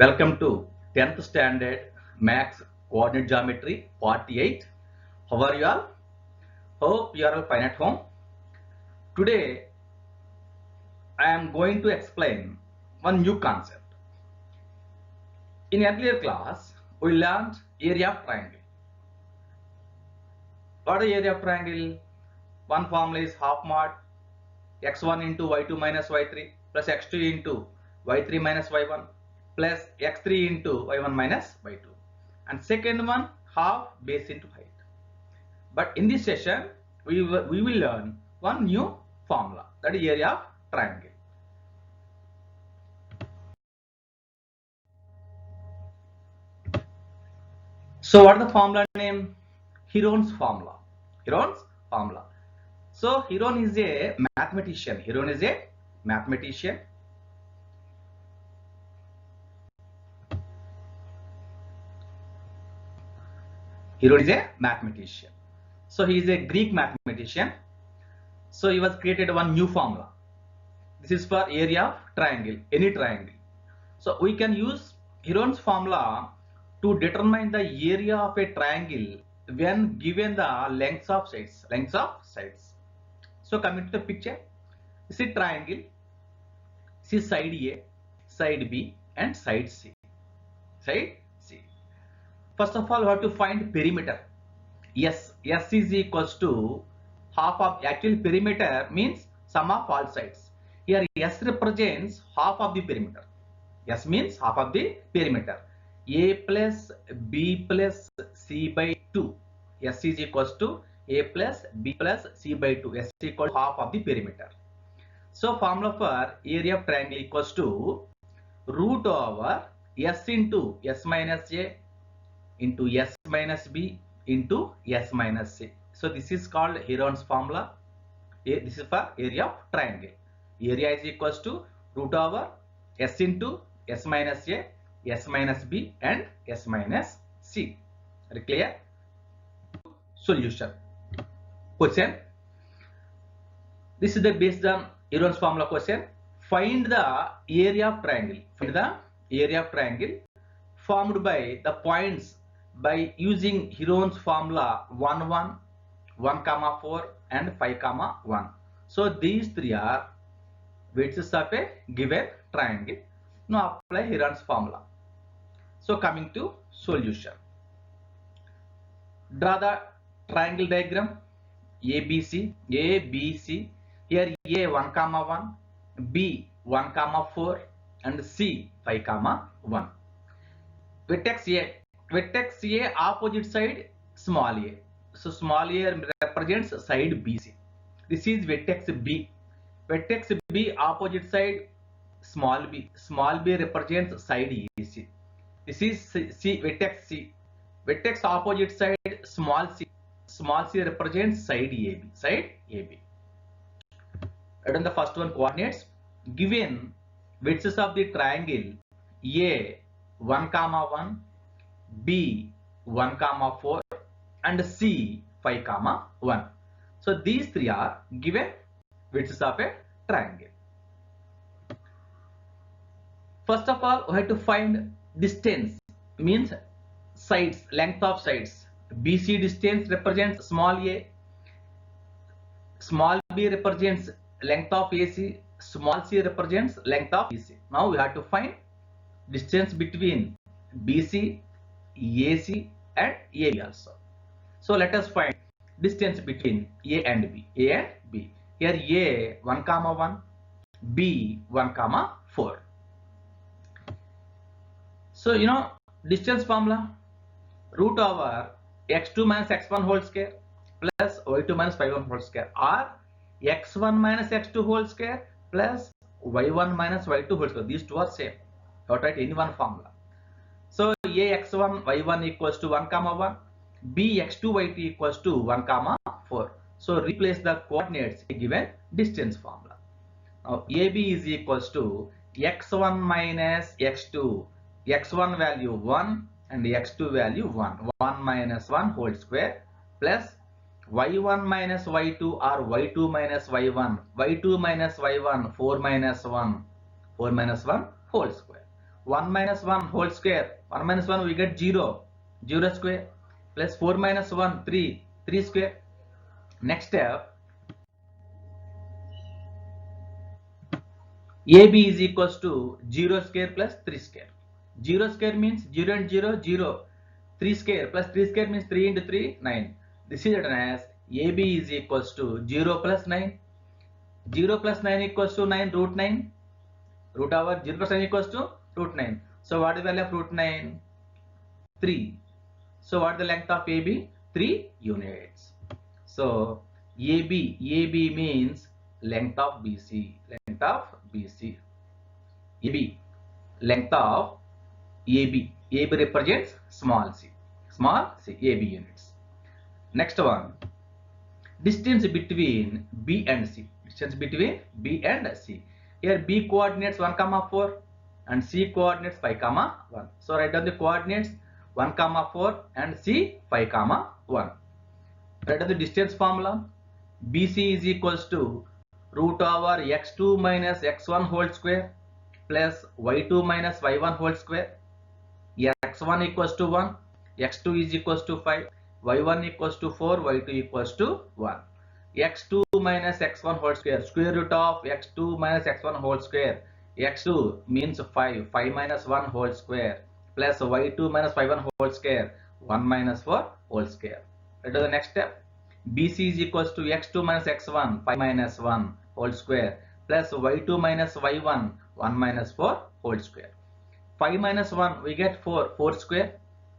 Welcome to 10th standard Max Coordinate Geometry Part 8. How are you all? Hope you are all fine at home. Today I am going to explain one new concept. In earlier class we learned area of triangle. What is area of triangle? One formula is half mod x1 into y2 minus y3 plus x2 into y3 minus y1 plus x3 into y1 minus y2, and second one half base into height. But in this session we will learn one new formula, that is area of triangle. So what is the formula name? Heron's formula. Heron's formula. So Heron is a mathematician. Heron is a mathematician. Heron is a mathematician. So he is a Greek mathematician. So he was created one new formula. This is for area of triangle, any triangle. So we can use Heron's formula to determine the area of a triangle when given the lengths of sides. So coming to the picture, see triangle, see side A, side B, and side C. Side C. First of all, we have to find perimeter. S is equals to half of actual perimeter means sum of all sides. Here S represents half of the perimeter. S means half of the perimeter. A plus B plus C by 2. S is equals to A plus B plus C by 2. S is equal to half of the perimeter. So formula for area of triangle equals to root over S into S minus A into S minus B into S minus C. So this is called Heron's formula. This is for area of triangle. Area is equals to root over S into S minus A, S minus B, and S minus C. Are you clear? Solution. Question. This is the based on Heron's formula question. Find the area of triangle. Find the area of triangle formed by the points by using Heron's formula 1, 1, 1, 4, and 5, 1. So these three are vertices of a given triangle. Now apply Heron's formula. So coming to solution. Draw the triangle diagram ABC. Here A 1, 1, B 1, 4, and C 5, 1. Vertex A opposite side small a. So small a represents side BC. This is vertex B. Vertex B opposite side small b. Small b represents side EC. This is vertex C. Vertex opposite side small c. Small c represents side AB. Side AB. Write on the first one coordinates. Given vertices of the triangle A 1, 1, B 1, 4, and C 5, 1. So these three are given vertices of a triangle. First of all, we have to find distance, means sides, length of sides. BC distance represents small a, small b represents length of AC, small c represents length of BC. Now we have to find distance between BC, AC, and AB also. So let us find distance between A and B. Here A 1, 1, B 1, 4. So distance formula, root over x2 minus x1 whole square plus y2 minus y1 whole square, or x1 minus x2 whole square plus y1 minus y2 whole square. These two are same. You write any one formula. So A x1 y1 equals to 1, 1, B x2 y2 equals to 1, 4. So replace the coordinates given distance formula. Now AB is equals to x1 minus x2. X1 value 1 and x2 value 1. 1 minus 1 whole square plus y1 minus y2 or y2 minus y1. Y2 minus y1 4 minus 1 whole square. 1 minus 1 whole square. 1 minus 1 we get 0. 0 square. Plus 4 minus 1 3. 3 square. Next step. AB is equals to 0 square plus 3 square. 0 square means 0 and 0, 0. 3 square plus 3 square means 3 into 3, 9. This is written as AB is equals to 0 plus 9. 0 plus 9 equals to 9 root 9. Root over 0 plus 9 equals to root 9. So what is the value of root 9? 3. So what is the length of AB? 3 units. So AB means length of BC. Length of BC. AB. Length of AB. AB represents small c. Small c. AB units. Next one. Distance between B and C. Distance between B and C. Here B coordinates 1, 4 and C coordinates 5, 1. So write down the coordinates 1, 4 and C 5, 1. Write down the distance formula. BC is equals to root over x2 minus x1 whole square plus y2 minus y1 whole square. Here x1 equals to 1, x2 is equals to 5, y1 equals to 4, y2 equals to 1. x2 minus x1 whole square, square root of x2 minus x1 whole square. x2 means 5, 5 minus 1 whole square plus y2 minus y1 whole square, 1 minus 4 whole square. Right to the next step. BC is equals to x2 minus x1, 5 minus 1 whole square plus y2 minus y1, 1 minus 4 whole square. 5 minus 1 we get 4, 4 square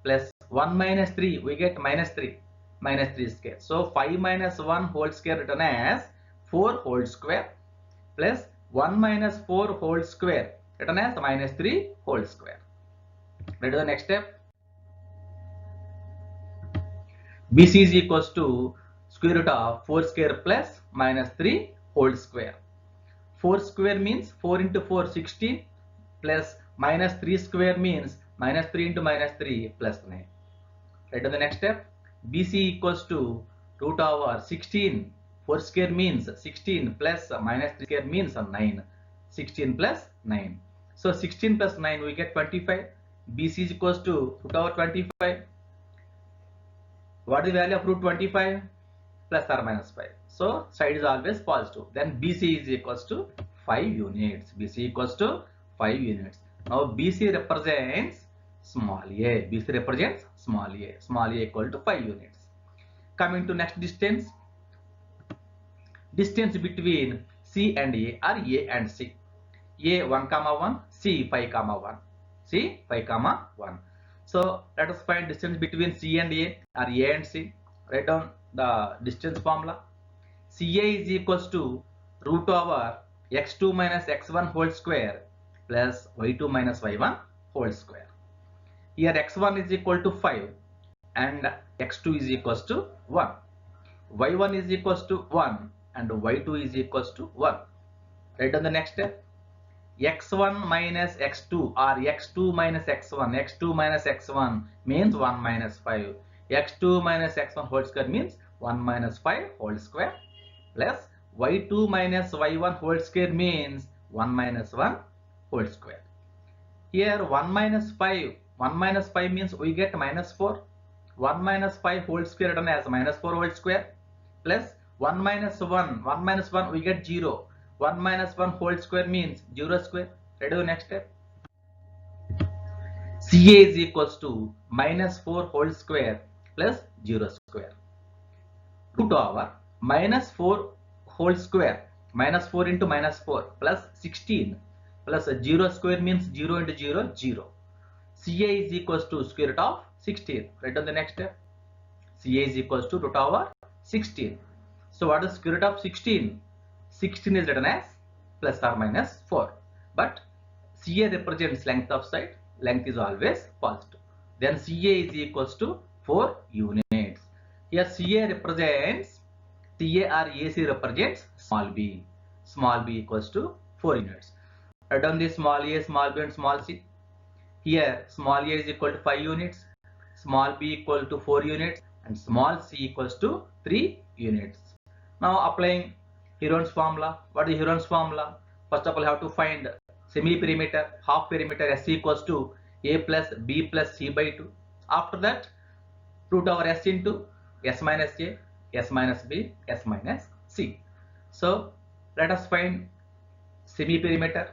plus 1 minus 3 we get minus 3, minus 3 square. So 5 minus 1 whole square written as 4 whole square plus 1 minus 4 whole square written as minus 3 whole square. Ready to the next step. BC is equals to square root of 4 square plus minus 3 whole square. 4 square means 4 into 4, 16 plus minus 3 square means minus 3 into minus 3 plus 9. Right to the next step. BC equals to root over 16. 4 square means 16 plus minus 3 square means 9. 16 plus 9. So 16 plus 9 we get 25. BC is equals to root over 25. What is the value of root 25? Plus or minus 5. So side is always positive. Then BC is equals to 5 units. BC equals to 5 units. Now BC represents small a. BC represents small a. Small a equal to 5 units. Coming to next distance. Distance between C and A or A and C. A 1, 1, C 5, 1. C 5, 1. So let us find distance between C and A or A and C. Write down the distance formula. CA is equals to root over x2 minus x1 whole square plus y2 minus y1 whole square. Here x1 is equal to 5 and x2 is equals to 1. y1 is equals to 1 and y2 is equals to 1. Write down the next step. x1 minus x2 or x2 minus x1. x2 minus x1 means 1 minus 5. x2 minus x1 whole square means 1 minus 5 whole square plus y2 minus y1 whole square means 1 minus 1 whole square. Here 1 minus 5 means we get minus 4. 1 minus 5 whole square written as minus 4 whole square plus 1 minus 1 we get 0. 1 minus 1 whole square means 0 square. Ready to the next step. CA is equals to minus 4 whole square plus 0 square. Root over minus 4 whole square, minus 4 into minus 4 plus 16 plus 0 square means 0 into 0, 0. CA is equals to square root of 16. Write down the next step. CA is equals to root over 16. So what is square root of 16? 16 is written as plus or minus 4. But CA represents length of side. Length is always positive. Then CA is equals to 4 units. Here CA represents, TA or AC represents small b. Small b equals to 4 units. Write down the small a, small b and small c. Here small a is equal to 5 units, small b equal to 4 units and small c equals to 3 units. Now applying Heron's formula. What is Heron's formula? First of all, you have to find semi perimeter, half perimeter, S equals to A plus B plus C by 2. After that, root over S into S minus A, S minus B, S minus C. So let us find semi perimeter.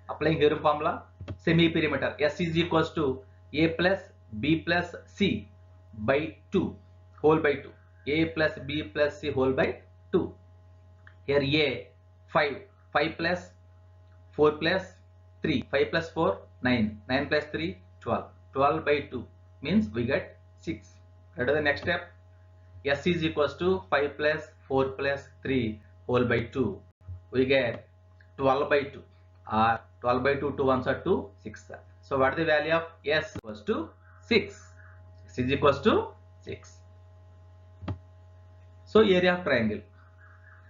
Applying Theorem formula, semi perimeter S is equals to A plus B plus C by 2 whole by 2. A plus B plus C whole by 2. Here A 5, 5 plus 4 plus 3, 5 plus 4 9, 9 plus 3 12, 12 by 2 means we get 6. What is the next step? S is equals to 5 plus 4 plus 3 whole by 2. We get 12 by 2 or 12 by 2, 2 ones are 2, 6. So what is the value of S equals to 6? S is equals to 6. So area of triangle.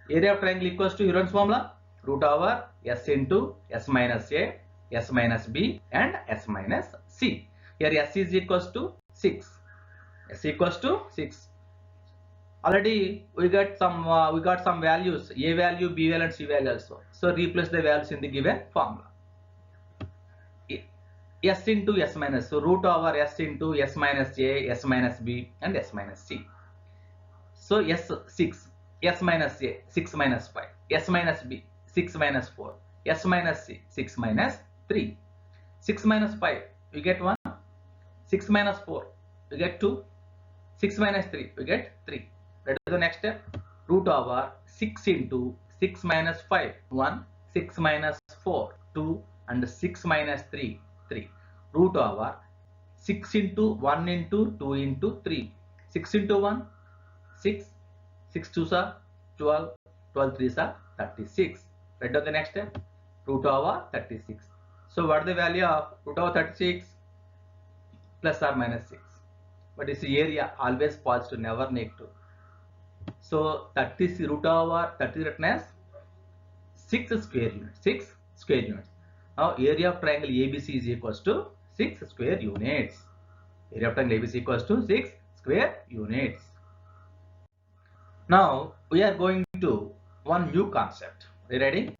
Area of triangle equals to Heron's formula, root over S into S minus A, S minus B and S minus C. Here S is equals to 6. S equals to 6. Already we got some values, A value, B value and C value also. So replace the values in the given formula. S into S minus, so root over S into S minus A, S minus B and S minus C. So S 6, S minus A 6 minus 5, S minus B 6 minus 4, S minus C 6 minus 3. 6 minus 5 we get 1, 6 minus 4 we get 2, 6 minus 3 we get 3. That is the next step. Root over 6 into 6 minus 5 1, 6 minus 4 2 and 6 minus 3 3. Root over 6 into 1 into 2 into 3. 6 into 1 6, 6 2s are 12, 12 3s are 36. Right on the next step, root over 36. So what is the value of root over 36? Plus or minus 6. But it's area always positive, never negative. So 30 root over 30 written as 6 square units. 6 square units. Now area of triangle ABC is equals to 6 square units. Area of triangle ABC equals to 6 square units. Now we are going to one new concept. Are you ready?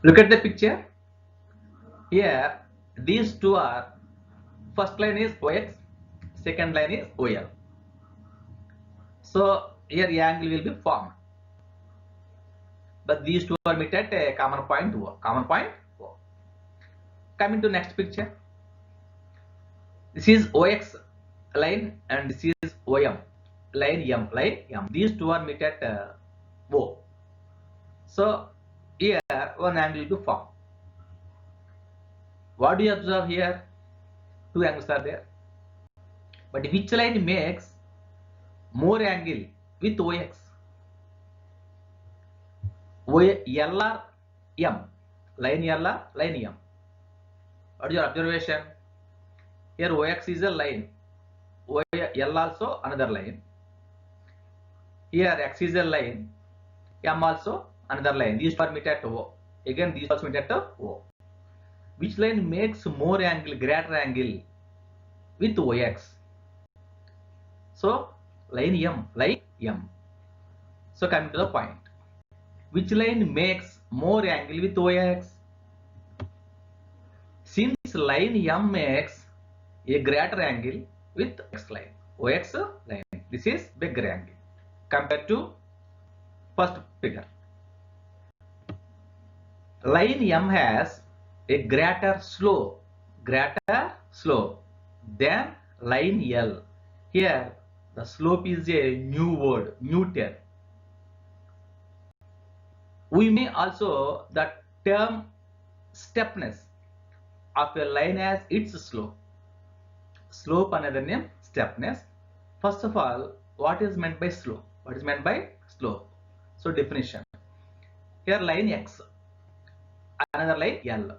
Look at the picture. Here these two are, first line is OX, second line is OL. So here the angle will be formed. But these two are met at a common point O. Common point O. Coming to next picture. This is OX line and this is OM. Line M. These two are met at O. So here one angle will be formed. What do you observe here? Two angles are there. But which line makes more angle with OX? L or M? Line L or line M? What is your observation? Here OX is a line. L also another line. Here X is a line. M also another line. These two are met at O. Again these also met at O. Which line makes more angle, greater angle with OX? So line M. So coming to the point. Which line makes more angle with OX? Since line M makes a greater angle with X line. OX line. This is bigger angle compared to first figure. Line M has a greater slope than line L. Here the slope is a new word, new term. We may also the term steepness of a line as its slope. Slope another name steepness. First of all, what is meant by slope? What is meant by slope? So definition. Here line X, another line L.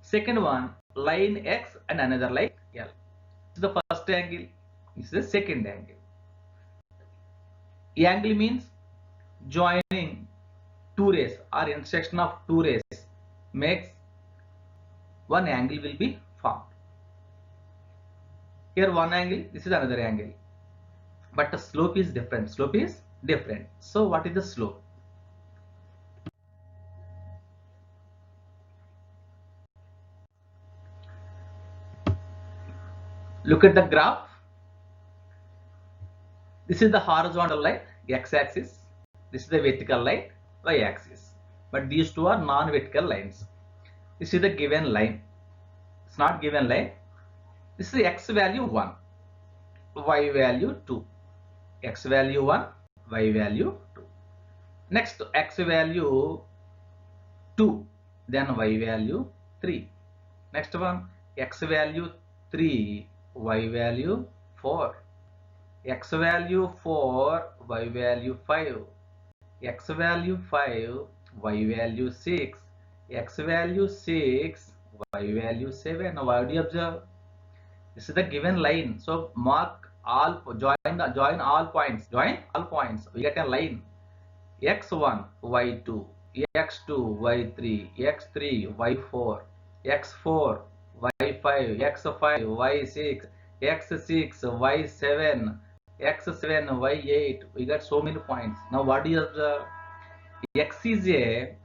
Second one line X and another line L. This is the first angle. This is the second angle. Angle means joining two rays or intersection of two rays makes one angle will be formed. Here one angle, this is another angle. But the slope is different. So what is the slope? Look at the graph. This is the horizontal line, x-axis. This is the vertical line, y-axis. But these two are non-vertical lines. This is the given line. It's not given line. This is x value 1, y value 2. X value 1, y value 2. Next, x value 2, then y value 3. Next one, x value 3, y value 4. X value 4, y value 5. X value 5, y value 6. X value 6, y value 7. Now what do you observe? This is the given line. So mark all, join all points. Join all points. We get a line. X1, Y2, X2, Y3, X3, Y4, X4, Y5, X5, Y6, X6, Y7, X7, Y8. We got so many points. Now what do you observe? X is a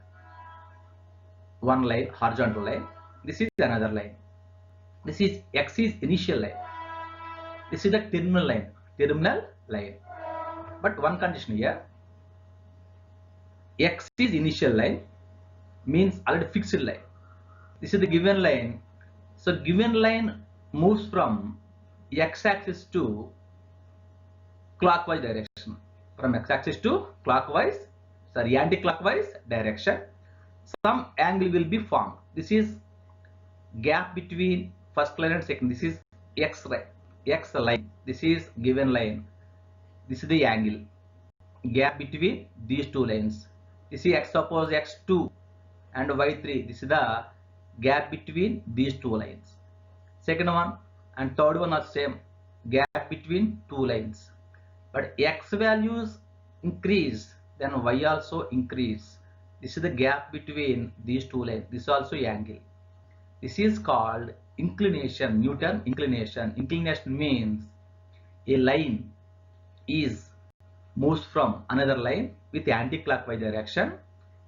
one line, horizontal line. This is another line. This is X is initial line. This is the terminal line. Terminal line. But one condition here. X is initial line, means already fixed line. This is the given line. So given line moves from x-axis to clockwise direction. From x-axis to anti-clockwise direction. Some angle will be formed. This is gap between first line and second. This is x line. This is given line. This is the angle. Gap between these two lines. This is suppose x2 and y3. This is the gap between these two lines. Second one and third one are same. Gap between two lines. But x values increase, then y also increase. This is the gap between these two lines. This is also angle. This is called inclination. Newton inclination. Inclination means a line moves from another line with anti-clockwise direction.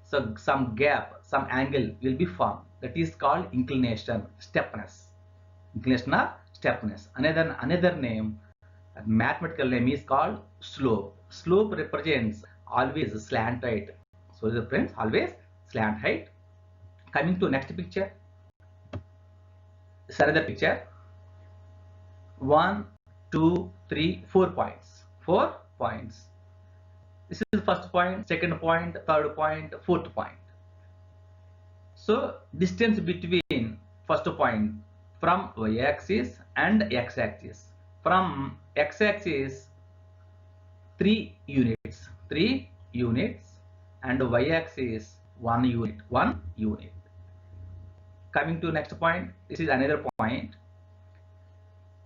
So some gap, some angle will be formed. That is called inclination, steepness. Inclination or steepness. Another name, mathematical name is called slope. Slope represents always slant height. So the friends, always slant height. Coming to next picture. This is another picture. 1, 2, 3, 4 points. 4 points. This is the first point, second point, third point, fourth point. So distance between first point from y-axis and x-axis. From x-axis 3 units, and y-axis 1 unit. Coming to next point, this is another point.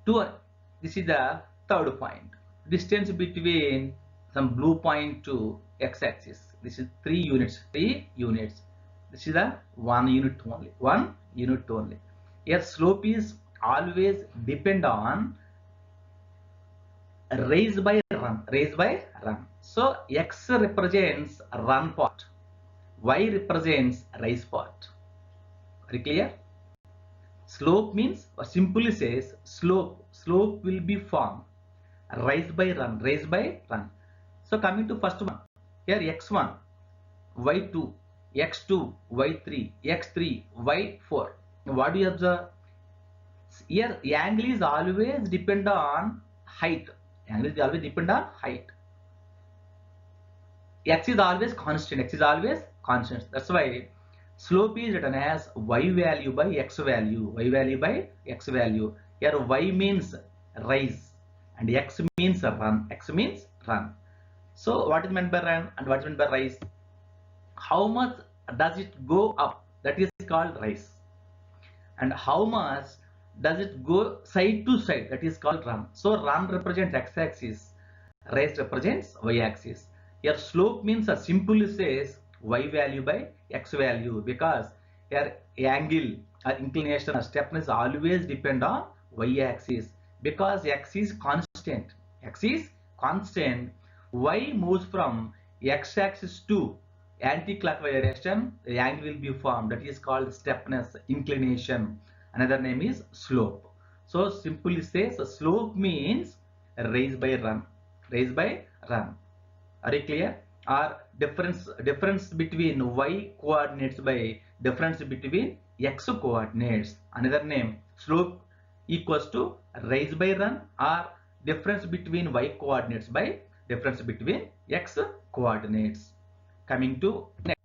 This is the third point. Distance between some blue point to x-axis. This is 3 units. This is the 1 unit only. Here slope is always depend on raise by run. So x represents run part, y represents rise part. Very clear? Slope means, or simply says, slope will be formed rise by run. So coming to first one, here x1, y2, x2, y3, x3, y4. What do you observe? Here angle is always depend on height. X is always constant. That's why slope is written as y value by x value. Here y means rise and x means run. So what is meant by run and what is meant by rise? How much does it go up? That is called rise. And how much does it go side to side? That is called run. So run represents x-axis, rise represents y-axis. Here slope means simply says y value by x value, because here angle or inclination or steepness always depend on y-axis, because x is constant. Y moves from x-axis to anti-clockwise direction, the angle will be formed. That is called steepness, inclination. Another name is slope. So simply says the slope means raise by run. Raise by run. Are you clear? Or difference between y coordinates by difference between x coordinates. Another name, slope equals to rise by run, or difference between y coordinates by difference between x coordinates. Coming to next,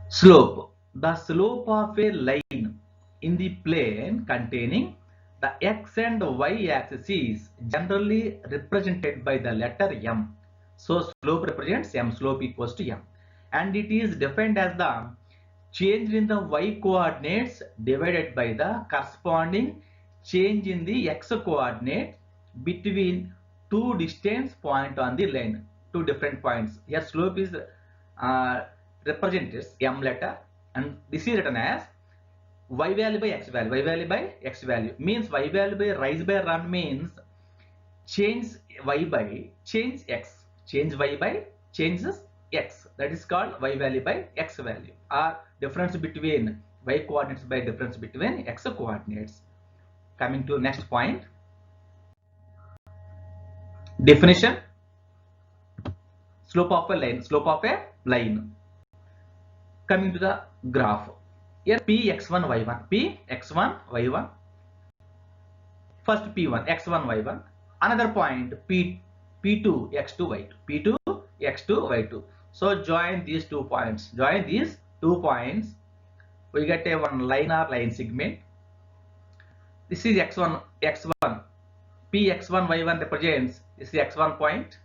slope. The slope of a line in the plane containing the x and y axis is generally represented by the letter m. So slope represents m, slope equals to m, and it is defined as the change in the y coordinates divided by the corresponding change in the x coordinate between two distance point on the line, two different points. Here slope is represents m letter, and this is written as y value by x value. Y value by x value means y value by rise by run means change y by change x, change y by changes x, that is called y value by x value, or difference between y coordinates by difference between x coordinates. Coming to next point, definition. Slope of a line, slope of a line. Coming to the graph, here p x1 y1, p x1 y1, first p1 x1 y1, another point p2 x2 y2, p2 x2 y2. So join these 2 points, we get a one line or line segment. This is x1 p x1 y1 represents, this is x1 point,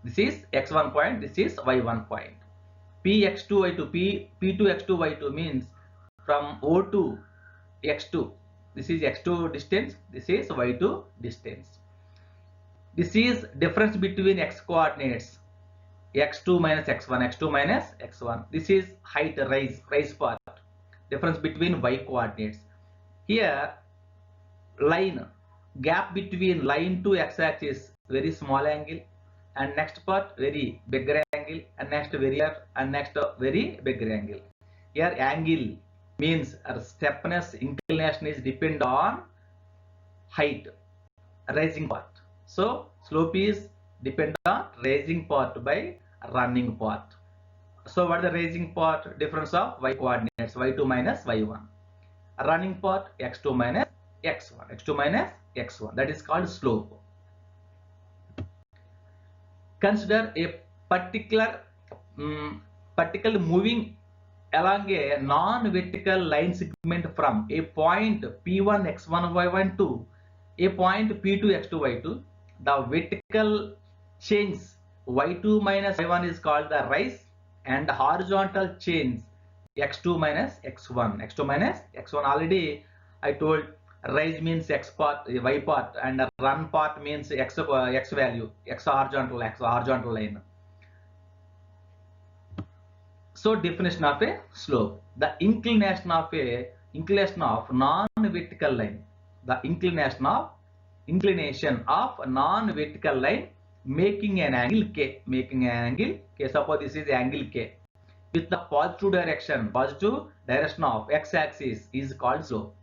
this is x1 point, this is y1 point. p x2 y2, p2 x2 y2 means from O to x2, this is x2 distance, this is y2 distance. This is difference between x coordinates, x2 minus x1, x2 minus x1. This is height, rise part, difference between y coordinates. Here line, gap between line to x axis very small angle, and next part very bigger angle, and next very bigger angle. Here angle means steepness, inclination is depend on height, rising part. So slope is depend on rising part by running part. So what is the rising part? Difference of y coordinates, y2 minus y1. Running part x2 minus x1, x2 minus x1. That is called slope. Consider a particular moving along a non-vertical line segment from a point p1 x1 y1 to a point p2 x2 y2. The vertical change y2 minus y1 is called the rise, and horizontal change x2 minus x1, x2 minus x1. Already I told rise means x part, y part, and run part means x value, x horizontal line. So definition of a slope: the inclination of non-vertical line, the inclination of non-vertical line making an angle k, suppose this is angle k with the positive direction of x axis is called slope.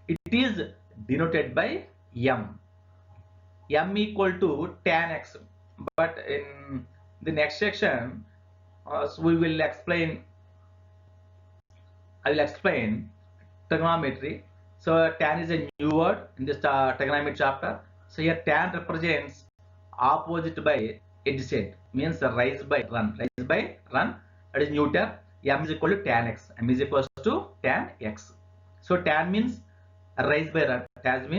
It is denoted by m equal to tan x, but in the next section so we will explain, I will explain trigonometry. So tan is a new word in this trigonometry chapter. So here tan represents opposite by adjacent, means rise by run, that is neuter. M is equal to tan x, m is equal to tan x. So tan means rise by run, tan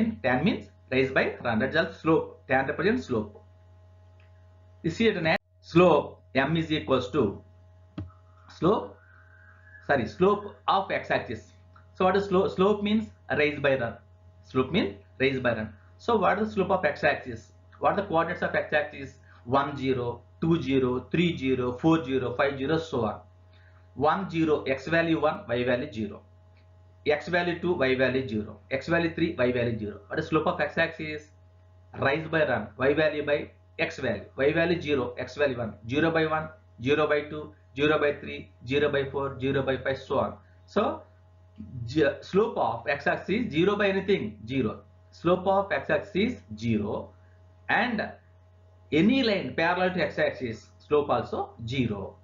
means rise by run, that is also slope. Tan represents slope. This is an slope, m is equals to slope of x axis. So what is slope means rise by run. Slope means rise by run. So what is the slope of x axis? What are the coordinates of x axis? 1 0, 2 0, 3 0, 4 0, 5 0, so on. 1 0, x value 1, y value 0. X value 2, y value 0. X value 3, y value 0. What is slope of x axis? Rise by run, y value by x value. Y value 0, x value 1. 0 by 1, 0 by 2, 0 by 3, 0 by 4, 0 by 5, so on. So slope of x-axis 0 by anything 0. Slope of x-axis 0 and any line parallel to x-axis slope also 0.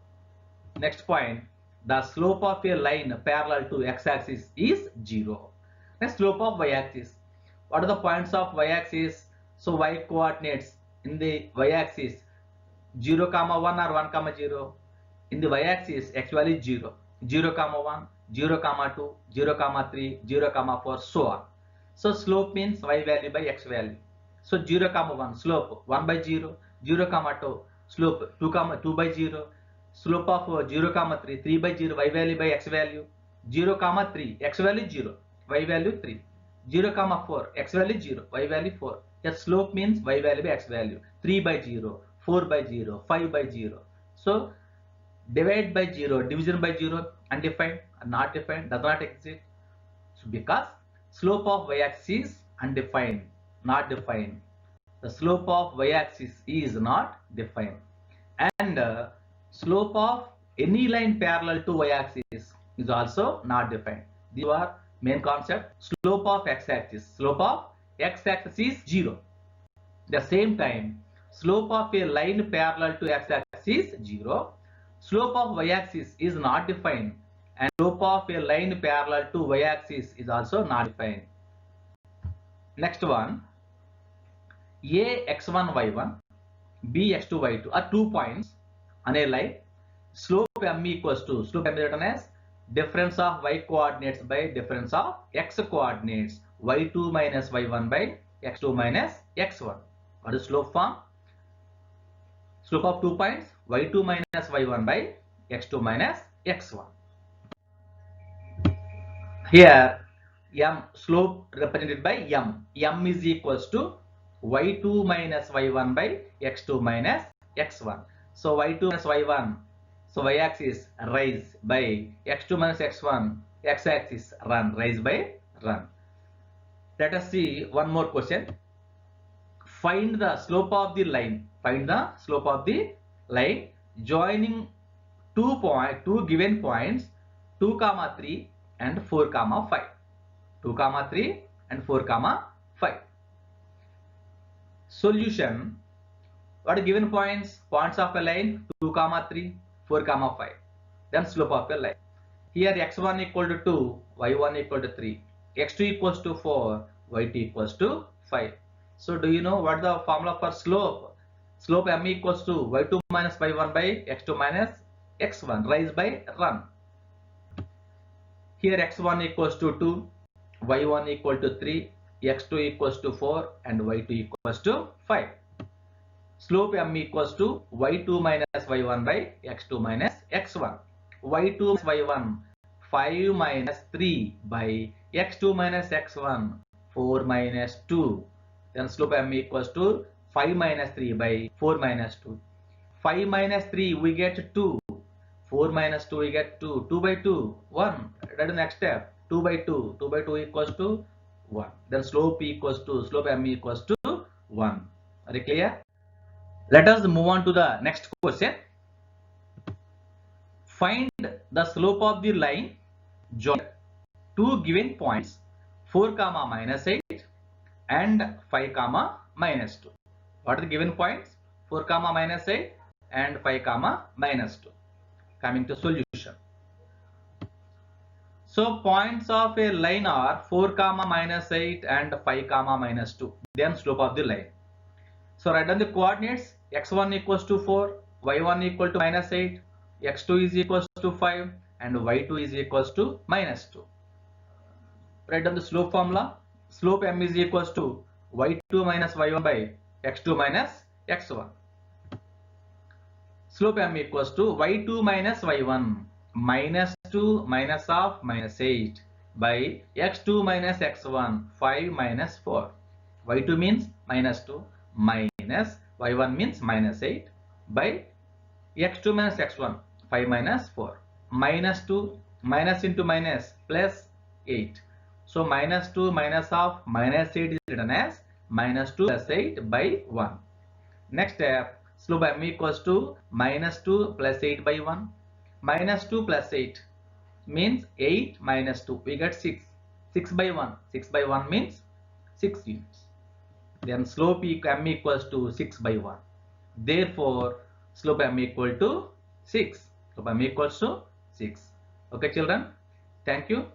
Next point, the slope of a line parallel to x-axis is 0. Next, slope of y-axis. What are the points of y-axis? So y coordinates in the y-axis 0 comma 1 or 1 comma 0. In the y-axis actually 0, 0 comma 1, 0 comma 2, 0 comma 3, 0 comma 4, so on. So slope means y value by x value. So 0 comma 1 slope 1 by 0, 0 comma 2 slope 2 comma 2 by 0, slope of 0 comma 3 3 by 0, y value by x value, 0 comma 3 x value 0, y value 3, 0 comma 4 x value 0, y value 4. Yes, slope means y value by x value, 3 by 0, 4 by 0, 5 by 0. So divide by 0, division by 0, undefined, not defined, does not exist. So because slope of y-axis is undefined, not defined. The slope of y-axis is not defined. And slope of any line parallel to y-axis is also not defined. These are main concept. Slope of x-axis. Slope of x-axis is 0. At the same time, slope of a line parallel to x-axis is 0. Slope of y-axis is not defined, and slope of a line parallel to y-axis is also not defined. Next one, a x1 y1, b x2 y2 are 2 points on a line. Slope m equals to, slope m is written as difference of y coordinates by difference of x coordinates, y2 minus y1 by x2 minus x1. What is slope form? Slope of 2 points, y2 minus y1 by x2 minus x1. Here m slope represented by m. M is equals to y2 minus y1 by x2 minus x1. So y2 minus y1, so y-axis rise by x2 minus x1, x-axis run, rise by run. Let us see one more question. Find the slope of the line. Find the slope of the line joining two given points 2 comma 3 and 4 comma 5. 2 comma 3 and 4 comma 5. Solution. What are given points? Points of a line 2 comma 3, 4 comma 5. Then slope of a line. Here x1 equal to 2, y1 equal to 3, x2 equals to 4, y2 equals to 5. So do you know what the formula for slope? Slope m equals to y2 minus y1 by x2 minus x1, rise by run. Here x1 equals to 2, y1 equal to 3, x2 equals to 4 and y2 equals to 5. Slope m equals to y2 minus y1 by x2 minus x1. y2 minus y1 5 minus 3 by x2 minus x1 4 minus 2. Then slope m equals to 5 minus 3 by 4 minus 2. 5 minus 3 we get 2. 4 minus 2 we get 2. 2 by 2 1. That is the next step. 2 by 2. 2 by 2 equals to 1. Then slope m equals to 1. Are you clear? Let us move on to the next question. Find the slope of the line joined two given points 4 comma minus 8 and 5 comma minus 2. What are the given points? 4 comma minus 8 and 5 comma minus 2. Coming to solution. So points of a line are 4 comma minus 8 and 5 comma minus 2. Then slope of the line. So write down the coordinates. X1 equals to 4, y1 equal to minus 8, x2 is equals to 5 and y2 is equals to minus 2. Write down the slope formula. Slope m is equals to y2 minus y1 by x2 minus x1. Slope m equals to y2 minus y1 minus 2 minus of minus 8 by x2 minus x1 5 minus 4. y2 means minus 2 minus y1 means minus 8 by x2 minus x1 5 minus 4. Minus 2 minus into minus plus 8. So minus 2 minus of minus 8 is written as minus 2 plus 8 by 1. Next step, slope m equals to minus 2 plus 8 by 1. Minus 2 plus 8 means 8 minus 2, we get 6. 6 by 1, 6 by 1 means 6 units. Then slope m equals to 6 by 1. Therefore, slope m equal to 6. Slope m equals to 6. Okay children, thank you.